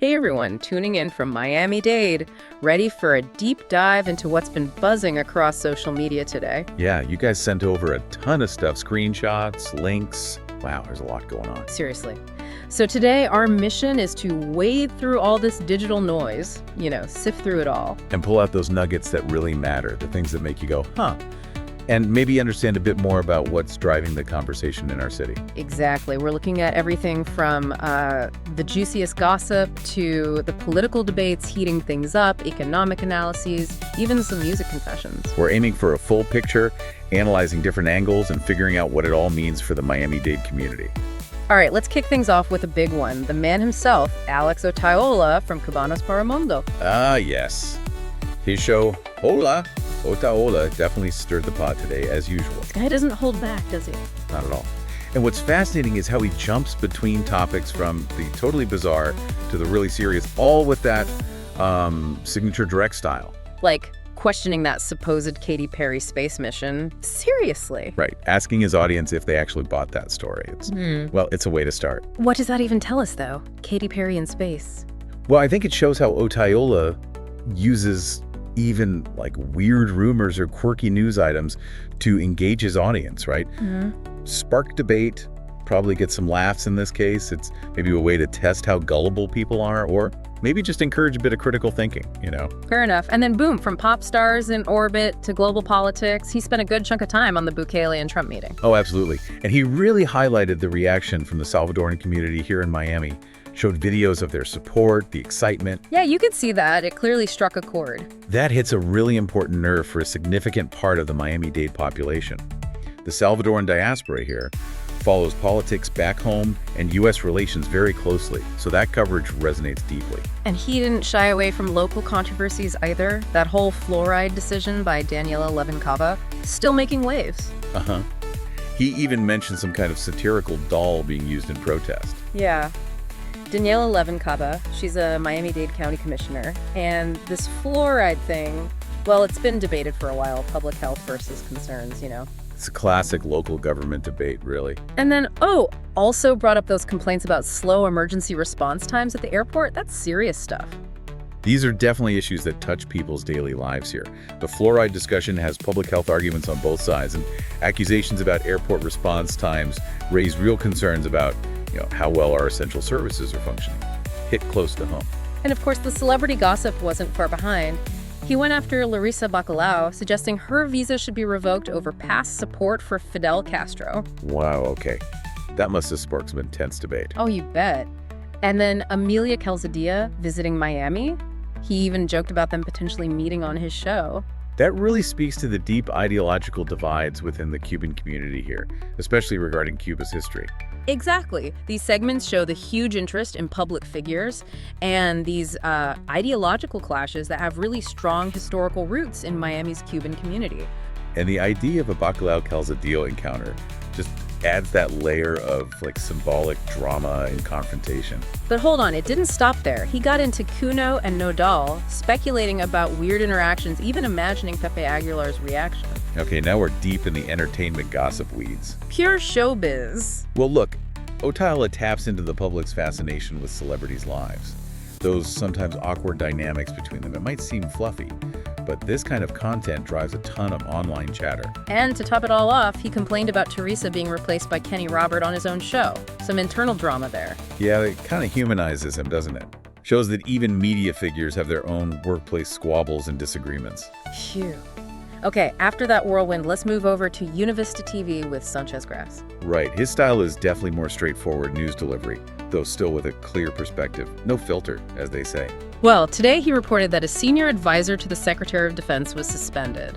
Hey everyone, tuning in from Miami-Dade, ready for a deep dive into what's been buzzing across social media today. Yeah, you guys sent over a ton of stuff, screenshots, links. Wow, there's a lot going on. Seriously. So today, our mission is to wade through all this digital noise, sift through it all. And pull out those nuggets that really matter, the things that make you go, huh? And maybe understand a bit more about what's driving the conversation in our city. Exactly. We're looking at everything from the juiciest gossip to the political debates heating things up, economic analyses, even some music confessions. We're aiming for a full picture, analyzing different angles, and figuring out what it all means for the Miami-Dade community. All right, let's kick things off with a big one. The man himself, Alex Otaola from Cubanos para Mundo. Ah, yes. His show, Hola, Otaola, definitely stirred the pot today, as usual. This guy doesn't hold back, does he? Not at all. And what's fascinating is how he jumps between topics from the totally bizarre to the really serious, all with that signature direct style. Like questioning that supposed Katy Perry space mission. Seriously. Right. Asking his audience if they actually bought that story. Well, it's a way to start. What does that even tell us, though? Katy Perry in space. Well, I think it shows how Otaola uses even like weird rumors or quirky news items to engage his audience, right? Spark debate, probably get some laughs in this case. It's maybe a way to test how gullible people are, or maybe just encourage a bit of critical thinking, Fair enough. And then boom, from pop stars in orbit to global politics, he spent a good chunk of time on the Bukele and Trump meeting. Oh, absolutely. And he really highlighted the reaction from the Salvadoran community here in Miami. Showed videos of their support, the excitement. Yeah, you could see that. It clearly struck a chord. That hits a really important nerve for a significant part of the Miami-Dade population. The Salvadoran diaspora here follows politics back home and U.S. relations very closely, so that coverage resonates deeply. And he didn't shy away from local controversies either. That whole fluoride decision by Daniela Levin Cava, still making waves. He even mentioned some kind of satirical doll being used in protest. Yeah. Daniela Levin Cava, she's a Miami-Dade County Commissioner, and this fluoride thing, well, it's been debated for a while, public health versus concerns, It's a classic local government debate, really. And then, also brought up those complaints about slow emergency response times at the airport. That's serious stuff. These are definitely issues that touch people's daily lives here. The fluoride discussion has public health arguments on both sides, and accusations about airport response times raise real concerns about how well our essential services are functioning. Hit close to home. And of course, the celebrity gossip wasn't far behind. He went after Larissa Bacalao, suggesting her visa should be revoked over past support for Fidel Castro. Wow, okay. That must have sparked some intense debate. Oh, you bet. And then Amelia Calzadilla visiting Miami. He even joked about them potentially meeting on his show. That really speaks to the deep ideological divides within the Cuban community here, especially regarding Cuba's history. Exactly. These segments show the huge interest in public figures and these ideological clashes that have really strong historical roots in Miami's Cuban community. And the idea of a Bacalao-Calzadilla encounter just adds that layer of symbolic drama and confrontation. But hold on, it didn't stop there. He got into Cuno and Nodal, speculating about weird interactions, even imagining Pepe Aguilar's reaction. Okay, now we're deep in the entertainment gossip weeds. Pure showbiz. Well, look, Otaola taps into the public's fascination with celebrities' lives. Those sometimes awkward dynamics between them. It might seem fluffy, but this kind of content drives a ton of online chatter. And to top it all off, he complained about Teresa being replaced by Kenny Robert on his own show. Some internal drama there. Yeah, it kind of humanizes him, doesn't it? Shows that even media figures have their own workplace squabbles and disagreements. Phew. Okay, after that whirlwind, let's move over to Univista TV with Sanchez Grass. Right, his style is definitely more straightforward news delivery, though still with a clear perspective. No filter, as they say. Well, today he reported that a senior advisor to the Secretary of Defense was suspended.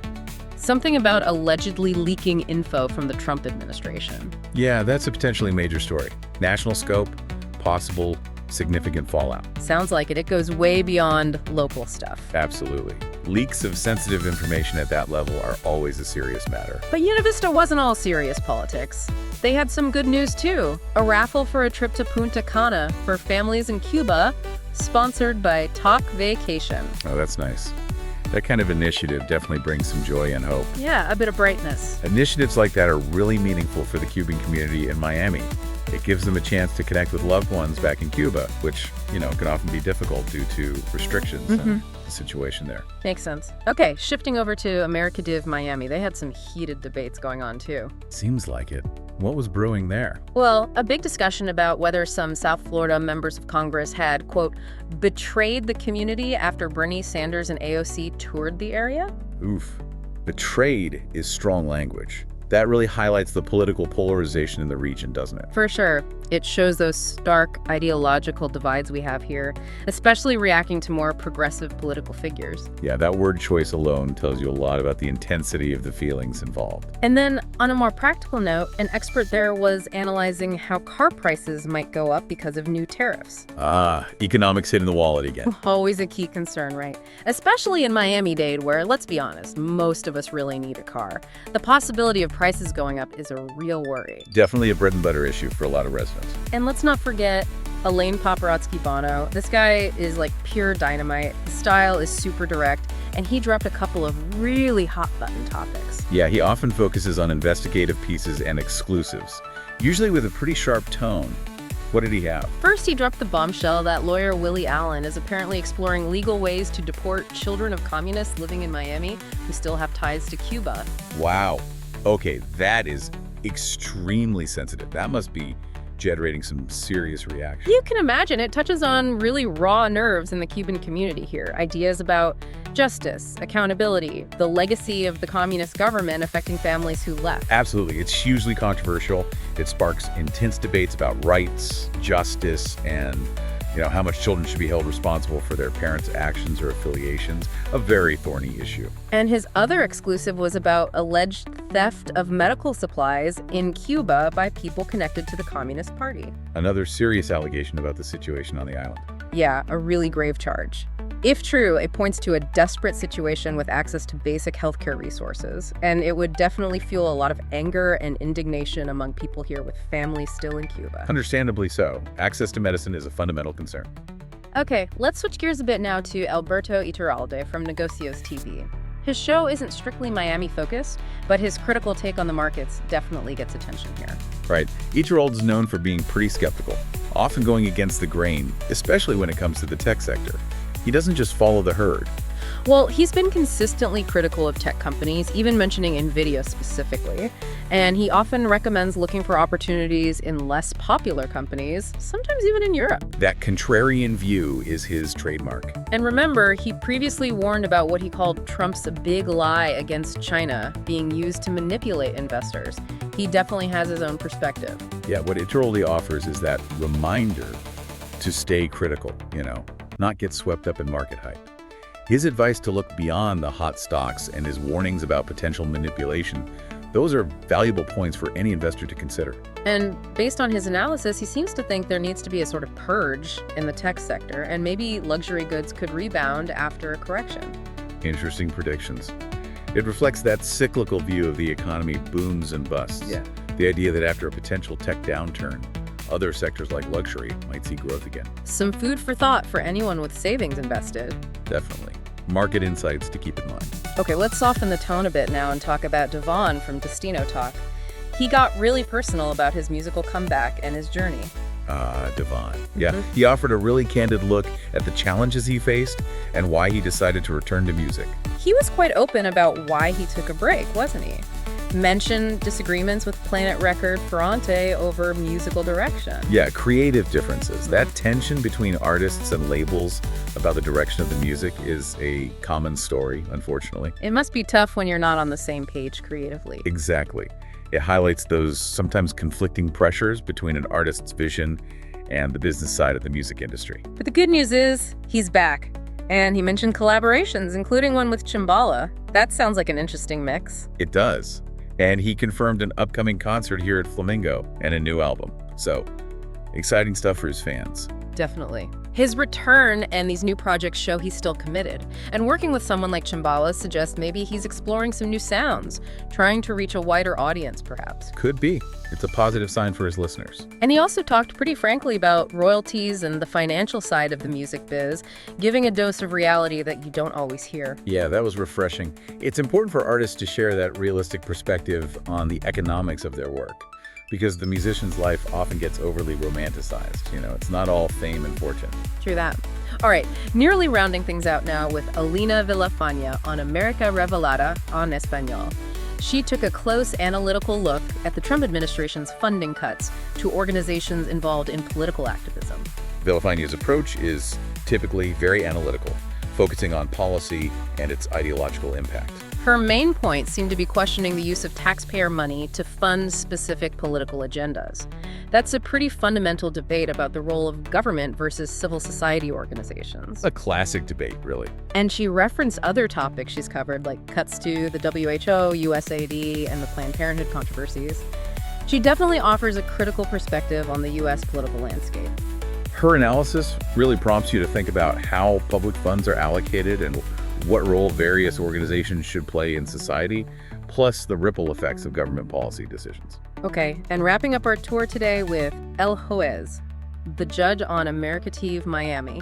Something about allegedly leaking info from the Trump administration. Yeah, that's a potentially major story. National scope, possible significant fallout. Sounds like it. It goes way beyond local stuff. Absolutely. Leaks of sensitive information at that level are always a serious matter. But Univista wasn't all serious politics. They had some good news too. A raffle for a trip to Punta Cana for families in Cuba, sponsored by Talk Vacation. Oh, that's nice. That kind of initiative definitely brings some joy and hope. Yeah, a bit of brightness. Initiatives like that are really meaningful for the Cuban community in Miami. It gives them a chance to connect with loved ones back in Cuba, which, can often be difficult due to restrictions and the situation there. Makes sense. Okay, shifting over to America Div Miami. They had some heated debates going on, too. Seems like it. What was brewing there? Well, a big discussion about whether some South Florida members of Congress had, quote, betrayed the community after Bernie Sanders and AOC toured the area. Oof. Betrayed is strong language. That really highlights the political polarization in the region, doesn't it? For sure. It shows those stark ideological divides we have here, especially reacting to more progressive political figures. Yeah, that word choice alone tells you a lot about the intensity of the feelings involved. And then, on a more practical note, an expert there was analyzing how car prices might go up because of new tariffs. Economics hitting the wallet again. Always a key concern, right? Especially in Miami-Dade, where, let's be honest, most of us really need a car. The possibility of prices going up is a real worry. Definitely a bread and butter issue for a lot of residents. And let's not forget Elaine Paparazzi Bono. This guy is like pure dynamite. His style is super direct, and he dropped a couple of really hot-button topics. Yeah, he often focuses on investigative pieces and exclusives, usually with a pretty sharp tone. What did he have? First, he dropped the bombshell that lawyer Willie Allen is apparently exploring legal ways to deport children of communists living in Miami who still have ties to Cuba. Wow. Okay, that is extremely sensitive. That must be generating some serious reaction. You can imagine it touches on really raw nerves in the Cuban community here. Ideas about justice, accountability, the legacy of the communist government affecting families who left. Absolutely. It's hugely controversial. It sparks intense debates about rights, justice, and how much children should be held responsible for their parents' actions or affiliations. A very thorny issue. And his other exclusive was about alleged theft of medical supplies in Cuba by people connected to the Communist Party. Another serious allegation about the situation on the island. Yeah, a really grave charge. If true, it points to a desperate situation with access to basic healthcare resources, and it would definitely fuel a lot of anger and indignation among people here with families still in Cuba. Understandably so. Access to medicine is a fundamental concern. Okay, let's switch gears a bit now to Alberto Iturralde from Negocios TV. His show isn't strictly Miami-focused, but his critical take on the markets definitely gets attention here. Right. Iturralde's known for being pretty skeptical, often going against the grain, especially when it comes to the tech sector. He doesn't just follow the herd. Well, he's been consistently critical of tech companies, even mentioning NVIDIA specifically. And he often recommends looking for opportunities in less popular companies, sometimes even in Europe. That contrarian view is his trademark. And remember, he previously warned about what he called Trump's big lie against China being used to manipulate investors. He definitely has his own perspective. Yeah, what Iturralde offers is that reminder to stay critical, not get swept up in market hype. His advice to look beyond the hot stocks and his warnings about potential manipulation, those are valuable points for any investor to consider. And based on his analysis, he seems to think there needs to be a sort of purge in the tech sector, and maybe luxury goods could rebound after a correction. Interesting predictions. It reflects that cyclical view of the economy booms and busts. Yeah. The idea that after a potential tech downturn, other sectors like luxury might see growth again. Some food for thought for anyone with savings invested. Definitely. Market insights to keep in mind. Okay, let's soften the tone a bit now and talk about Devon from Destino Talk. He got really personal about his musical comeback and his journey. Devon. Yeah, he offered a really candid look at the challenges he faced and why he decided to return to music. He was quite open about why he took a break, wasn't he? Mentioned disagreements with Planet Record Ferrante over musical direction. Yeah, creative differences. That tension between artists and labels about the direction of the music is a common story, unfortunately. It must be tough when you're not on the same page creatively. Exactly. It highlights those sometimes conflicting pressures between an artist's vision and the business side of the music industry. But the good news is, he's back. And he mentioned collaborations, including one with Chimbala. That sounds like an interesting mix. It does. And he confirmed an upcoming concert here at Flamingo and a new album. So, exciting stuff for his fans. Definitely. His return and these new projects show he's still committed. And working with someone like Chimbala suggests maybe he's exploring some new sounds, trying to reach a wider audience, perhaps. Could be. It's a positive sign for his listeners. And he also talked pretty frankly about royalties and the financial side of the music biz, giving a dose of reality that you don't always hear. Yeah, that was refreshing. It's important for artists to share that realistic perspective on the economics of their work. because the musician's life often gets overly romanticized. It's not all fame and fortune. True that. All right, nearly rounding things out now with Alina Villafaña on America Revelada en Español. She took a close analytical look at the Trump administration's funding cuts to organizations involved in political activism. Villafaña's approach is typically very analytical, focusing on policy and its ideological impact. Her main point seemed to be questioning the use of taxpayer money to fund specific political agendas. That's a pretty fundamental debate about the role of government versus civil society organizations. A classic debate, really. And she referenced other topics she's covered, like cuts to the WHO, USAID, and the Planned Parenthood controversies. She definitely offers a critical perspective on the U.S. political landscape. Her analysis really prompts you to think about how public funds are allocated and what role various organizations should play in society, plus the ripple effects of government policy decisions. Okay, and wrapping up our tour today with El Juez, the judge on America TV Miami.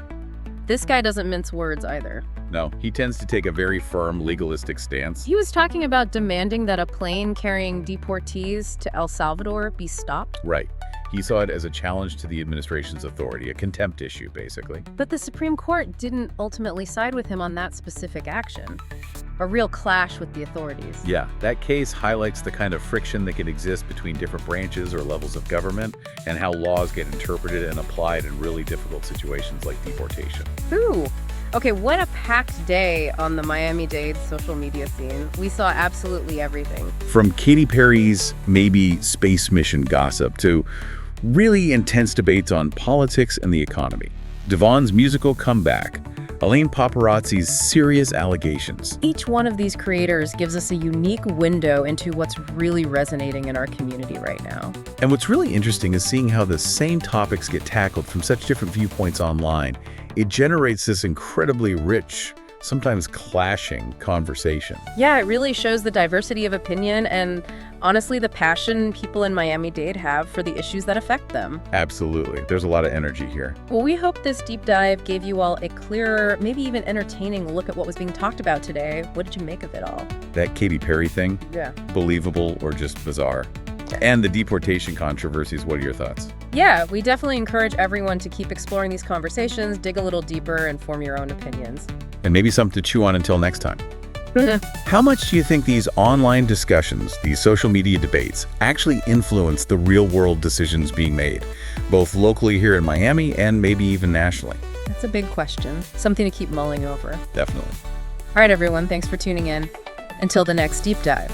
This guy doesn't mince words either. No, he tends to take a very firm, legalistic stance. He was talking about demanding that a plane carrying deportees to El Salvador be stopped. Right. He saw it as a challenge to the administration's authority, a contempt issue, basically. But the Supreme Court didn't ultimately side with him on that specific action. A real clash with the authorities. Yeah, that case highlights the kind of friction that can exist between different branches or levels of government and how laws get interpreted and applied in really difficult situations like deportation. Ooh. Okay, what a packed day on the Miami-Dade social media scene. We saw absolutely everything. From Katy Perry's maybe space mission gossip to really intense debates on politics and the economy, Devon's musical comeback, Elaine Paparazzi's serious allegations. Each one of these creators gives us a unique window into what's really resonating in our community right now. And what's really interesting is seeing how the same topics get tackled from such different viewpoints online. It generates this incredibly rich, sometimes clashing conversation. Yeah, it really shows the diversity of opinion and, honestly, the passion people in Miami-Dade have for the issues that affect them. Absolutely. There's a lot of energy here. Well, we hope this deep dive gave you all a clearer, maybe even entertaining look at what was being talked about today. What did you make of it all? That Katy Perry thing? Yeah. Believable or just bizarre? And the deportation controversies, what are your thoughts? Yeah, we definitely encourage everyone to keep exploring these conversations, dig a little deeper, and form your own opinions. And maybe something to chew on until next time. How much do you think these online discussions, these social media debates, actually influence the real-world decisions being made, both locally here in Miami and maybe even nationally? That's a big question. Something to keep mulling over. Definitely. All right, everyone, thanks for tuning in. Until the next deep dive.